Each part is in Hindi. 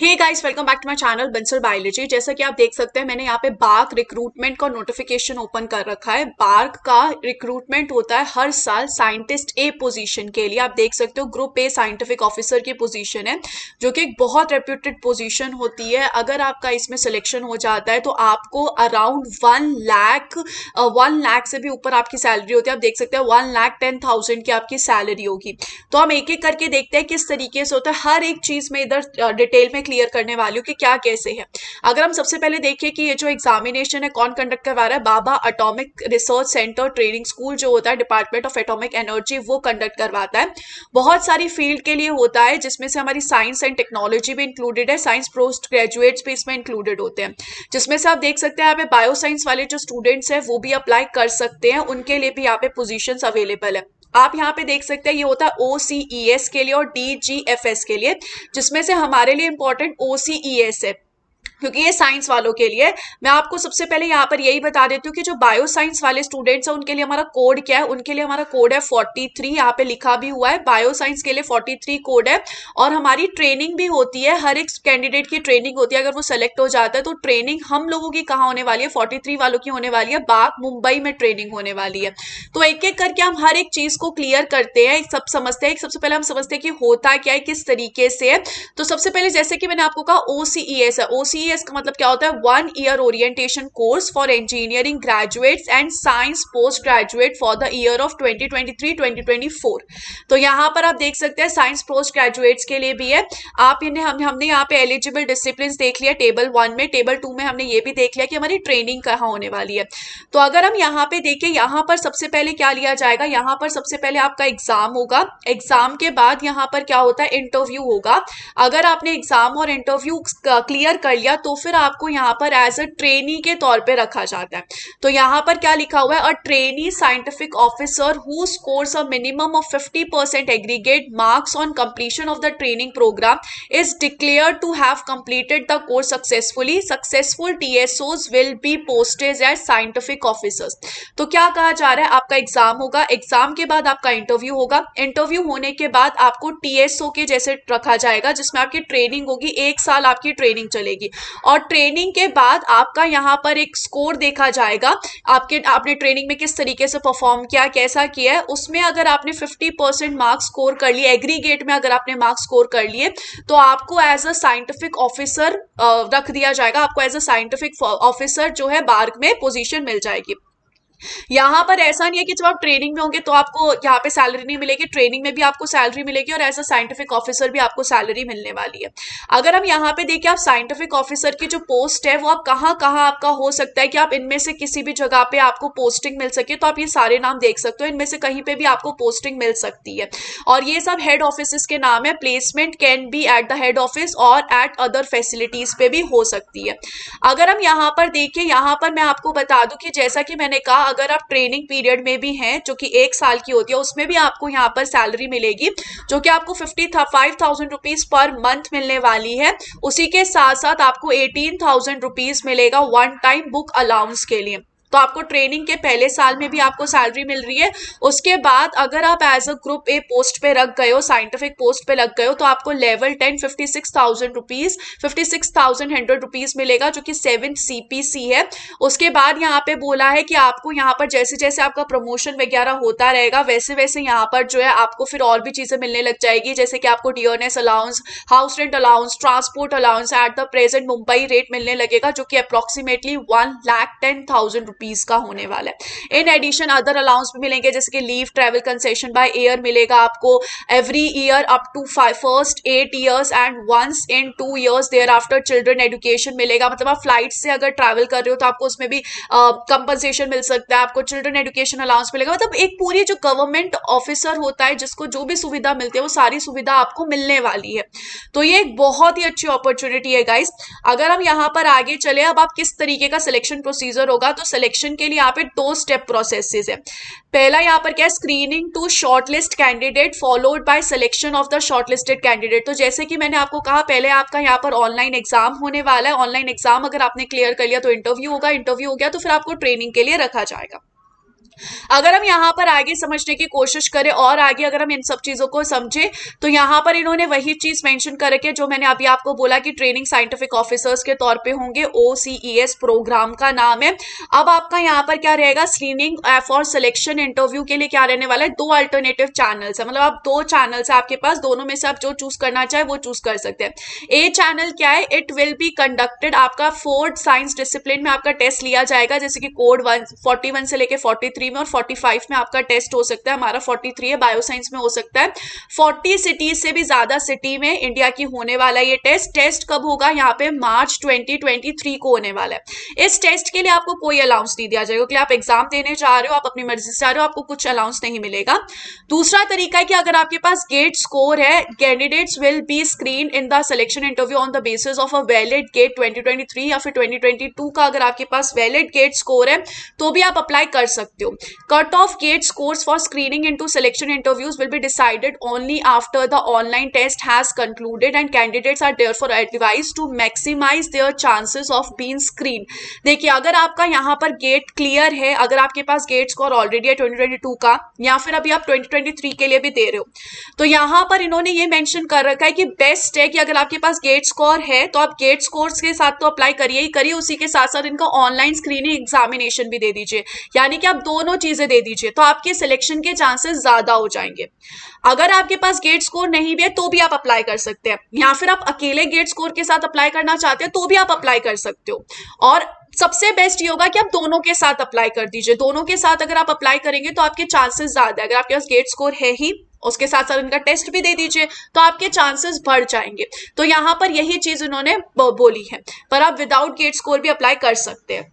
Hey guys, welcome back to my channel Bansal biology. जैसा कि आप देख सकते हैं मैंने यहाँ पे बार्क रिक्रूटमेंट का नोटिफिकेशन ओपन कर रखा है। बार्क का रिक्रूटमेंट होता है हर साल साइंटिस्ट ए पोजीशन के लिए। आप देख सकते हो ग्रुप ए साइंटिफिक ऑफिसर की पोजीशन है, जो कि एक बहुत रेप्यूटेड पोजीशन होती है। अगर आपका इसमें सिलेक्शन हो जाता है तो आपको अराउंड 1 लाख से भी ऊपर आपकी सैलरी होती है। आप देख सकते हैं 1,10,000 की आपकी सैलरी होगी। तो हम एक एक करके देखते हैं किस तरीके से होता है। हर एक चीज में इधर डिटेल में क्लियर करने वाली हूँ कि क्या कैसे है। अगर हम सबसे पहले देखें कि ये जो एग्जामिनेशन है कौन कंडक्ट करवा रहा है, Bhabha atomic research centre training school जो होता है डिपार्टमेंट ऑफ एटॉमिक एनर्जी, वो कंडक्ट करवाता है। बहुत सारी फील्ड के लिए होता है, जिसमें से हमारी साइंस एंड टेक्नोलॉजी भी इंक्लूडेड है। साइंस पोस्ट ग्रेजुएट्स भी इसमें इंक्लूडेड होते हैं, जिसमें से आप देख सकते हैं यहाँ पे बायो साइंस वाले जो स्टूडेंट्स हैं वो भी अप्लाई कर सकते हैं। उनके लिए भी यहाँ पे पोजीशंस अवेलेबल है। आप यहाँ पे देख सकते हैं ये होता है OCES के लिए और DGFS के लिए, जिसमें से हमारे लिए इंपॉर्टेंट OCES है क्योंकि ये साइंस वालों के लिए। मैं आपको सबसे पहले यहाँ पर यही बता देती हूँ कि जो बायो साइंस वाले स्टूडेंट्स हैं उनके लिए हमारा कोड क्या है। उनके लिए हमारा कोड है 43, यहाँ पे लिखा भी हुआ है। बायो साइंस के लिए 43 कोड है। और हमारी ट्रेनिंग भी होती है, हर एक कैंडिडेट की ट्रेनिंग होती है। अगर वो सेलेक्ट हो जाता है तो ट्रेनिंग हम लोगों की कहाँ होने वाली है, 43 वालों की होने वाली है, बाग मुंबई में ट्रेनिंग होने वाली है। तो एक एक करके हम हर एक चीज को क्लियर करते हैं, सब समझते हैं। सबसे पहले हम समझते हैं कि होता क्या है, किस तरीके से है। तो सबसे पहले जैसे कि मैंने आपको कहा OCES है। OCES का मतलब क्या होता है, 1 year orientation course for engineering graduates and science post graduate for the year of 2023-2024। तो यहाँ पर आप देख सकते हैं साइंस पोस्ट ग्रेजुएट्स के लिए भी है। आप इन्हें हमने यहाँ पे एलिजिबल डिसिप्लिन देख लिया टेबल 1 में। टेबल 2 में हमने ये भी देख लिया कि हमारी ट्रेनिंग कहाँ होने वाली है। तो अगर हम यहाँ पे देखें, यहाँ पर सबसे पहले क्या लिया जाएगा, यहाँ पर सबसे पहले आपका एग्जाम होगा। एग्जाम के बाद यहाँ पर क्या होता है, इंटरव्यू होगा। अगर आपने एग्जाम और इंटरव्यू क्लियर कर लिया तो फिर आपको यहाँ पर एज अ ट्रेनी के तौर पे रखा जाता है। तो यहाँ पर क्या लिखा हुआ है, a trainee scientific officer who scores a minimum of 50% aggregate marks on completion of the training programme is declare to have completed the course successfully. Successful TSOs will be posted as scientific officers. तो क्या कहा जा रहा है, आपका एग्जाम होगा, एग्जाम के बाद आपका इंटरव्यू होगा। इंटरव्यू होने के बाद आपको TSO के जैसे रखा जाएगा, जिसमें आपकी ट्रेनिंग होगी। 1 साल आपकी ट्रेनिंग चलेगी और ट्रेनिंग के बाद आपका यहाँ पर एक स्कोर देखा जाएगा। आपने ट्रेनिंग में किस तरीके से परफॉर्म किया, कैसा किया है। उसमें अगर आपने 50% मार्क्स स्कोर कर लिए, एग्रीगेट में अगर आपने मार्क्स स्कोर कर लिए, तो आपको एज अ साइंटिफिक ऑफिसर रख दिया जाएगा। आपको एज अ साइंटिफिक ऑफिसर जो है बार्क में पोजीशन मिल जाएगी। यहाँ पर ऐसा नहीं है कि जब आप ट्रेनिंग में होंगे तो आपको यहाँ पे सैलरी नहीं मिलेगी। ट्रेनिंग में भी आपको सैलरी मिलेगी और एज अ साइंटिफिक ऑफिसर भी आपको सैलरी मिलने वाली है। अगर हम यहाँ पे देखें, आप साइंटिफिक ऑफिसर की जो पोस्ट है वो आप कहाँ कहाँ आपका हो सकता है कि आप इनमें से किसी भी जगह पे आपको पोस्टिंग मिल सके। तो आप ये सारे नाम देख सकते हो, इनमें से कहीं पे भी आपको पोस्टिंग मिल सकती है। और ये सब हेड ऑफिस के नाम है। Placement can be at the head office और एट अदर फैसिलिटीज पे भी हो सकती है। अगर हम यहाँ पर देखें, यहाँ पर मैं आपको बता दूं कि जैसा कि मैंने कहा, अगर आप ट्रेनिंग पीरियड में भी हैं जो कि 1 साल की होती है, उसमें भी आपको यहाँ पर सैलरी मिलेगी, जो कि आपको 55,000 रुपीज पर मंथ मिलने वाली है। उसी के साथ साथ आपको 18,000 रुपीज मिलेगा 1 टाइम बुक अलाउंस के लिए। तो आपको ट्रेनिंग के पहले साल में भी आपको सैलरी मिल रही है। उसके बाद अगर आप as a group A post पे रख गए हो, साइंटिफिक पोस्ट पे लग गए हो, तो आपको लेवल 10 56,000 रुपीज 56,100 रुपीज मिलेगा, जो कि 7th CPC है। उसके बाद यहाँ पे बोला है कि आपको यहाँ पर जैसे जैसे आपका प्रमोशन वगैरह होता रहेगा, वैसे वैसे यहाँ पर जो है आपको फिर और भी चीजें मिलने लग जाएगी, जैसे कि आपको dearness allowance, house rent allowance, transport allowance at the present Mumbai rate मिलने लगेगा, जो कि अप्रोक्सीमेटली 1,10,000 रुपीज का होने वाला है। इन एडिशन अदर अलाउंस भी मिलेंगे, जैसे कि leave, travel concession by air मिलेगा आपको every year up to first 8 years and once in 2 years thereafter. Children education मिलेगा, मतलब आप फ्लाइट से अगर ट्रैवल कर रहे हो तो आपको उसमें भी कंपनसेशन मिल सकता है। आपको चिल्ड्रन एजुकेशन अलाउंस मिलेगा। मतलब एक पूरी जो गवर्नमेंट ऑफिसर होता है जिसको जो भी सुविधा मिलती है वो सारी सुविधा आपको मिलने वाली है। तो ये एक बहुत ही अच्छी अपॉर्चुनिटी है गाइस। अगर हम यहाँ पर आगे चले, अब आप किस तरीके का सिलेक्शन प्रोसीजर होगा, तो सिलेक्शन के लिए यहाँ पे 2 स्टेप प्रोसेसेस है। पहला यहाँ पर क्या है, screening to shortlist candidate followed by selection of the shortlisted candidate. तो जैसे कि मैंने आपको कहा, पहले आपका यहाँ पर ऑनलाइन एग्जाम होने वाला है। ऑनलाइन एग्जाम अगर आपने क्लियर कर लिया तो इंटरव्यू होगा, इंटरव्यू हो गया तो फिर आपको ट्रेनिंग के लिए रखा जाएगा। अगर हम यहाँ पर आगे समझने की कोशिश करें और आगे अगर हम इन सब चीजों को समझे तो यहाँ पर इन्होंने वही चीज मेंशन कर रखी है जो मैंने अभी आपको बोला कि ट्रेनिंग साइंटिफिक ऑफिसर्स के तौर पे होंगे, OCES प्रोग्राम का नाम है। अब आपका यहाँ पर क्या रहेगा, स्क्रीनिंग फॉर सिलेक्शन इंटरव्यू के लिए क्या रहने वाला है, 2 अल्टरनेटिव चैनल्स है, मतलब आप 2 चैनल्स है आपके पास, दोनों में से आप जो चूज करना चाहे वो चूज कर सकते हैं। ए चैनल क्या है, इट विल बी कंडक्टेड, आपका 4 साइंस डिसिप्लिन में आपका टेस्ट लिया जाएगा, जैसे कि कोड 41 से लेके 43 में और 45 में आपका टेस्ट हो सकता है, हमारा 43 है, बायोसाइंस में हो सकता है। 40 सिटीज से भी ज्यादा सिटी में इंडिया की होने वाला ये टेस्ट कब होगा, यहाँ पे मार्च 2023 को होने वाला है। इस टेस्ट के लिए आपको कोई अलाउंस नहीं दिया जाएगा, क्योंकि आप एग्जाम देने जा रहे हो, आप अपनी मर्जी से जा रहे हो, आपको कुछ अलाउंस नहीं मिलेगा। दूसरा तरीका है कि अगर आपके पास गेट स्कोर है, candidates will be screen in the selection interview on the basis of a valid GATE 2023 या फिर 2022 का अगर आपके पास वैलिड गेट स्कोर है तो भी आप अप्लाई कर सकते हो। Cut off GATE scores for screening into selection interviews will be decided only after the online test has concluded and candidates are therefore advised to maximize their chances of being screened। देखिए अगर आपका यहाँ पर गेट क्लियर है, अगर आपके पास गेट स्कोर ऑलरेडी है 2022 का या फिर अभी आप 2023 के लिए भी दे रहे हो, तो यहाँ पर इन्होंने ये मेंशन कर रखा है कि बेस्ट है कि अगर आपके पास गेट स्कोर है तो आप गेट स्कोर्स के साथ तो अप्लाई करिए ही करिए, उसी के साथ साथ इनका ऑनलाइन स्क्रीनिंग एग्जामिनेशन भी दे दीजिए, यानी कि आप दोनों चीजें दे दीजिए, तो आपके सिलेक्शन के चांसेस ज्यादा हो जाएंगे। अगर आपके पास गेट स्कोर नहीं भी है तो भी आप अप्लाई कर सकते हैं, या फिर आप अकेले गेट स्कोर के साथ अप्लाई करना चाहते हैं तो भी आप अप्लाई कर सकते हो। और सबसे बेस्ट ये होगा कि आप दोनों के साथ अप्लाई कर दीजिए, दोनों के साथ अगर आप अप्लाई करेंगे तो आपके चांसेस ज्यादा है। अगर आपके पास गेट स्कोर है ही, उसके साथ साथ इनका टेस्ट भी दे दीजिए तो आपके चांसेस बढ़ जाएंगे। तो यहाँ पर यही चीज उन्होंने बोली है, पर आप विदाउट गेट स्कोर भी अप्लाई कर सकते हैं।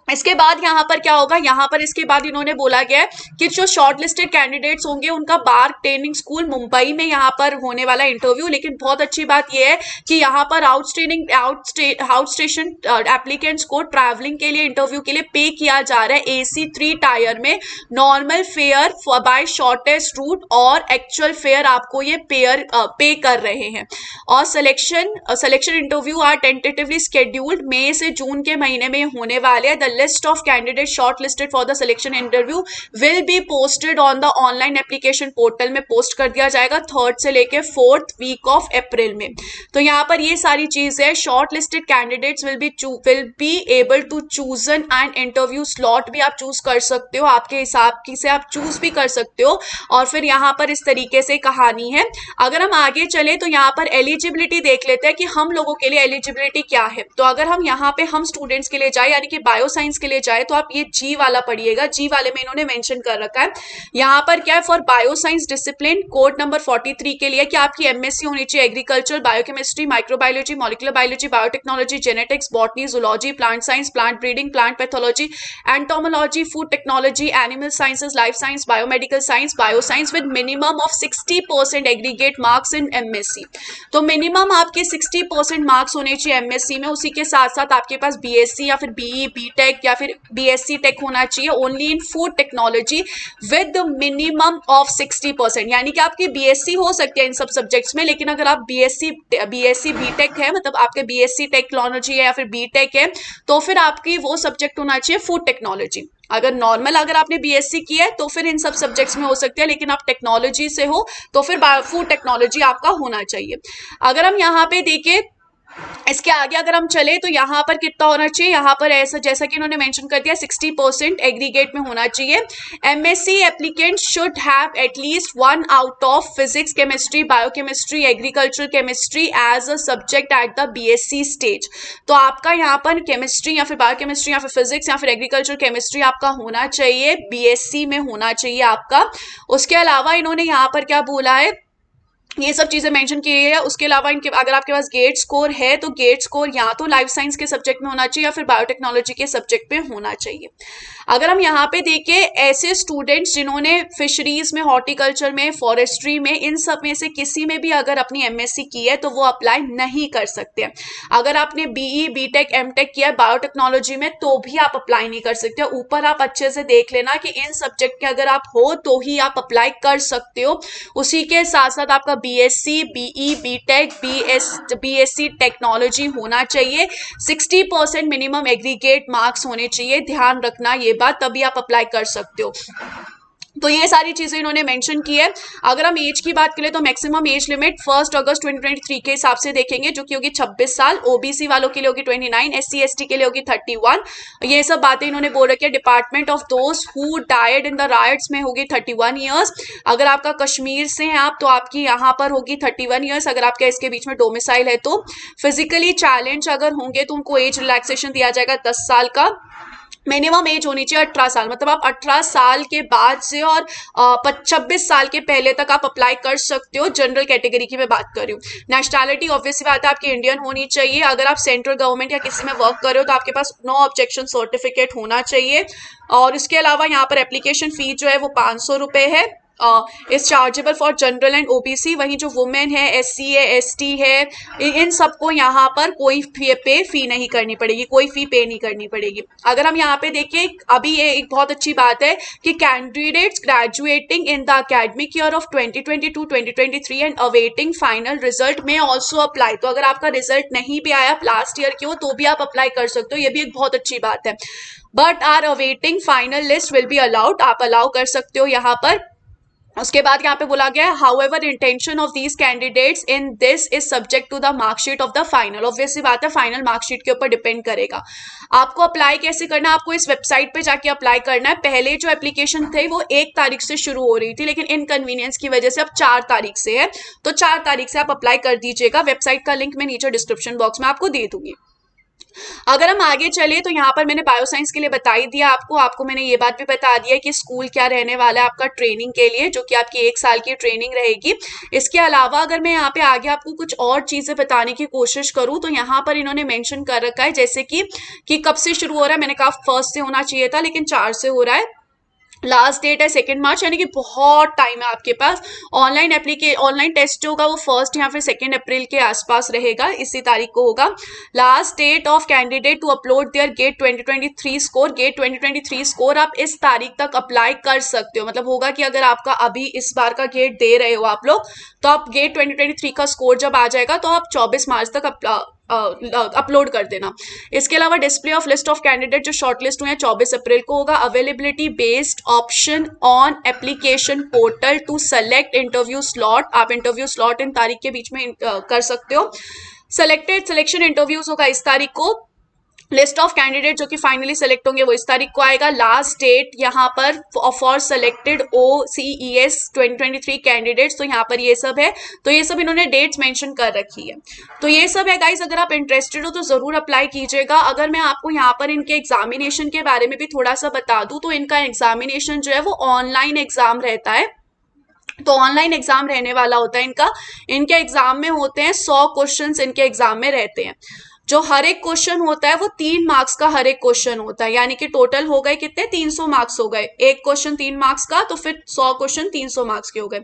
इसके बाद यहाँ पर क्या होगा, यहाँ पर इसके बाद इन्होंने बोला गया है कि जो शॉर्ट लिस्टेड कैंडिडेट्स होंगे उनका बार ट्रेनिंग स्कूल मुंबई में यहाँ पर होने वाला इंटरव्यू। लेकिन बहुत अच्छी बात यह है कि यहाँ पर आउट स्टेशन एप्लीकेंट्स को ट्रैवलिंग के लिए इंटरव्यू के लिए पे किया जा रहा है AC3 टायर में, normal fare by shortest route और एक्चुअल फेयर आपको ये पे कर रहे हैं। और selection interview are tentatively scheduled, मई से जून के महीने में होने वाले हैं। List of candidates shortlisted for the selection interview will be posted on the online application portal में पोस्ट कर दिया जाएगा 3rd से लेके 4th week of April में। तो यहाँ पर ये सारी चीज है, shortlisted candidates will be able to choose an interview slot भी आप चूज कर सकते हो, आपके हिसाब की से आप चूज भी कर सकते हो। और फिर यहाँ पर इस तरीके से कहानी है। अगर हम आगे चले तो यहाँ पर एलिजिबिलिटी देख लेते हैं कि हम लोगों के लिए एलिजिबिलिटी क्या है। तो अगर हम यहाँ पे हम स्टूडेंट्स के लिए जाए, यानी कि बायो साइंस के लिए जाए, तो आप ये जी वाला पढ़िएगा। जी वाले में इन्होंने मेंशन कर रखा है यहाँ पर क्या है, for bio science discipline code number 43 के लिए कि आपकी MSc होनी चाहिए agriculture, biochemistry, microbiology, molecular biology, biotechnology, genetics, botany, zoology, plant science, plant breeding, plant pathology, entomology, food technology, animal sciences, life science, biomedical science, bioscience with minimum of 60% aggregate marks in MSc। तो मिनिमम आपके 60% मार्क्स होने चाहिए MSc में। उसी के साथ साथ आपके पास BSc या फिर BE, BTech या फिर BSc टेक होना चाहिए only in food technology with minimum of 60%, यानी कि आपकी BSc हो सकती है इन सब सब्जेक्ट्स में, लेकिन अगर आप BSc BTech है, मतलब आपके BSc टेक्नोलॉजी है या फिर BTech है, तो फिर आपकी वो सब्जेक्ट होना चाहिए फूड टेक्नोलॉजी। अगर नॉर्मल अगर आपने BSc किया है तो फिर इन सब सब्जेक्ट्स में हो सकते हैं, लेकिन आप टेक्नोलॉजी से हो तो फिर फूड टेक्नोलॉजी आपका होना चाहिए। अगर हम यहाँ पे देखें इसके आगे अगर हम चले तो यहाँ पर कितना होना चाहिए, यहाँ पर ऐसा जैसा कि इन्होंने मेंशन कर दिया 60% एग्रीगेट में होना चाहिए। MSc applicant should have at least 1 out of physics, chemistry, biochemistry, agriculture chemistry as a subject at the BSc stage. तो आपका यहाँ पर केमिस्ट्री या फिर बायोकेमिस्ट्री या फिर फिजिक्स या फिर एग्रीकल्चर केमिस्ट्री आपका होना चाहिए, BSc में होना चाहिए आपका। उसके अलावा इन्होंने यहाँ पर क्या बोला है, ये सब चीजें मेंशन की है। उसके अलावा इनके अगर आपके पास गेट स्कोर है तो गेट स्कोर या तो लाइफ साइंस के सब्जेक्ट में होना चाहिए या फिर बायोटेक्नोलॉजी के सब्जेक्ट में होना चाहिए। अगर हम यहाँ पे देखें ऐसे स्टूडेंट्स जिन्होंने फिशरीज में, हॉर्टिकल्चर में, फॉरेस्ट्री में, इन सब में से किसी में भी अगर अपनी MSc की है तो वो अप्लाई नहीं कर सकते। अगर आपने BE, BTech, MTech किया है बायोटेक्नोलॉजी में तो भी आप अप्लाई नहीं कर सकते। ऊपर आप अच्छे से देख लेना कि इन सब्जेक्ट के अगर आप हो तो ही आप अप्लाई कर सकते हो। उसी के साथ साथ आपका BSc, BE, BTech, BSc technology होना चाहिए, 60% मिनिमम एग्रीगेट मार्क्स होने चाहिए, ध्यान रखना ये बात, तभी आप अप्लाई कर सकते हो। तो ये सारी चीजें इन्होंने मेंशन की है। अगर हम एज की बात करें तो मैक्सिमम एज लिमिट 1 अगस्त 2023 के हिसाब से देखेंगे, जो कि होगी 26 साल, ओबीसी वालों के लिए होगी 29, SC ST के लिए होगी 31। ये सब बातें इन्होंने बोल रखी है। Department of those who died in the rights में होगी 31 ईयर्स। अगर आपका कश्मीर से हैं आप तो आपकी यहाँ पर होगी 31 ईयर्स, अगर आपका इसके बीच में डोमिसाइल है तो। फिजिकली चैलेंज अगर होंगे तो उनको एज रिलैक्सेशन दिया जाएगा 10 साल का। मिनिमम एज होनी चाहिए 18 साल, मतलब आप 18 साल के बाद से और 26 साल के पहले तक आप अप्लाई कर सकते हो। जनरल कैटेगरी की मैं बात कर रही हूँ। नेशनैलिटी ऑब्वियसली बात है आपकी इंडियन होनी चाहिए। अगर आप सेंट्रल गवर्नमेंट या किसी में वर्क कर रहे हो तो आपके पास नो ऑब्जेक्शन सर्टिफिकेट होना चाहिए। और इसके अलावा यहाँ पर एप्लीकेशन फी जो है वो 500 रुपये है। Is chargeable for general and OBC. वहीं जो वुमेन है, SC है, ST है, इन सबको यहाँ पर कोई फी नहीं करनी पड़ेगी, कोई फी पे नहीं करनी पड़ेगी। अगर हम यहाँ पे देखें, अभी ये एक बहुत अच्छी बात है कि candidates graduating in the academic year of 2022-2023 and awaiting final result में ऑल्सो अप्लाई। तो अगर आपका रिजल्ट नहीं भी आया, लास्ट ईयर के हो, तो भी आप अप्लाई कर सकते हो। ये भी एक बहुत अच्छी बात है। But are awaiting final list will be allowed, आप अलाउ कर सकते हो यहाँ पर। उसके बाद यहाँ पे बोला गया है, however intention of these candidates in this is subject to the marksheet of the final. Obviously बात है, फाइनल मार्कशीट के ऊपर डिपेंड करेगा। आपको अप्लाई कैसे करना है, आपको इस वेबसाइट पे जाके अप्लाई करना है। पहले जो एप्लीकेशन थे वो 1 तारीख से शुरू हो रही थी, लेकिन इनकन्वीनियंस की वजह से अब 4 तारीख से है। तो 4 तारीख से आप अप्लाई कर दीजिएगा। वेबसाइट का लिंक मैं नीचे डिस्क्रिप्शन बॉक्स में आपको दे दूंगी। अगर हम आगे चले तो यहाँ पर मैंने बायोसाइंस के लिए बता ही दिया आपको मैंने ये बात भी बता दिया कि स्कूल क्या रहने वाला है आपका ट्रेनिंग के लिए, जो कि आपकी 1 साल की ट्रेनिंग रहेगी। इसके अलावा अगर मैं यहाँ पे आगे आपको कुछ और चीजें बताने की कोशिश करूँ तो यहाँ पर इन्होंने मेंशन कर रखा है, जैसे कि कब से शुरू हो रहा है। मैंने कहा 1 से होना चाहिए था, लेकिन 4 से हो रहा है। लास्ट डेट है 2 मार्च, यानी कि बहुत टाइम है आपके पास। ऑनलाइन टेस्ट जो होगा वो 1 या फिर 2 अप्रैल के आसपास रहेगा, इसी तारीख को होगा। Last date of candidate to upload their GATE 2023 score. GATE 2023 score आप इस तारीख तक अप्लाई कर सकते हो। मतलब होगा कि अगर आपका अभी इस बार का गेट दे रहे हो आप लोग, तो आप गेट 2023 का स्कोर जब आ जाएगा तो आप 24 मार्च तक अपलोड कर देना। इसके अलावा display of list of candidate जो शॉर्टलिस्ट हुए हैं 24 अप्रैल को होगा। Availability based option on application portal to select interview slot. आप इंटरव्यू स्लॉट इन तारीख के बीच में कर सकते हो। सिलेक्शन इंटरव्यूज होगा इस तारीख को। लिस्ट ऑफ कैंडिडेट जो कि फाइनली सेलेक्ट होंगे वो इस तारीख को आएगा। लास्ट डेट यहाँ पर फॉर सेलेक्टेड OCES 2023 कैंडिडेट्स, तो यहाँ पर ये सब है। तो ये सब इन्होंने डेट्स मेंशन कर रखी है। तो ये सब है गाइज, अगर आप इंटरेस्टेड हो तो जरूर अप्लाई कीजिएगा। अगर मैं आपको यहाँ पर इनके एग्जामिनेशन के बारे में भी थोड़ा सा बता दूं तो इनका एग्जामिनेशन जो है वो ऑनलाइन एग्जाम रहता है। तो ऑनलाइन एग्जाम रहने वाला होता है इनका। इनके एग्जाम में होते हैं 100 क्वेश्चंस इनके एग्जाम में रहते हैं। जो हर एक क्वेश्चन होता है वो 3 मार्क्स का हर एक क्वेश्चन होता है, यानी कि टोटल हो गए कितने, 300 मार्क्स हो गए। एक क्वेश्चन 3 मार्क्स का, तो फिर 100 क्वेश्चन 300 मार्क्स के हो गए।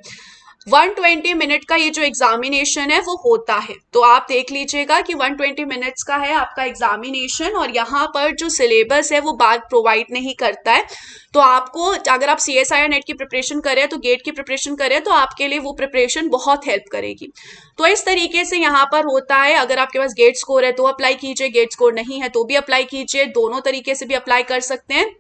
120 मिनट का ये जो एग्जामिनेशन है वो होता है। तो आप देख लीजिएगा कि 120 मिनट्स का है आपका एग्जामिनेशन, और यहाँ पर जो सिलेबस है वो बात प्रोवाइड नहीं करता है। तो आपको, अगर आप CSIR नेट की प्रिपरेशन करें तो गेट की प्रिपरेशन करें तो आपके लिए वो प्रिपरेशन बहुत हेल्प करेगी। तो इस तरीके से यहाँ पर होता है। अगर आपके पास गेट स्कोर है तो अप्लाई कीजिए, गेट स्कोर नहीं है तो भी अप्लाई कीजिए, दोनों तरीके से भी अप्लाई कर सकते हैं।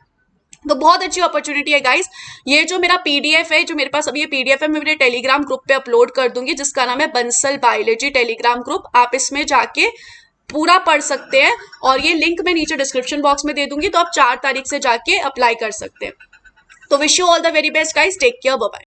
तो बहुत अच्छी अपॉर्चुनिटी है गाइस। ये जो मेरा PDF है, जो मेरे पास अभी ये PDF है, मैं मेरे टेलीग्राम ग्रुप पे अपलोड कर दूंगी, जिसका नाम है बंसल बायोलॉजी टेलीग्राम ग्रुप। आप इसमें जाके पूरा पढ़ सकते हैं, और ये लिंक मैं नीचे डिस्क्रिप्शन बॉक्स में दे दूंगी, तो आप 4 तारीख से जाके अप्लाई कर सकते हैं। तो wish you all the very best guys, take care, bye bye.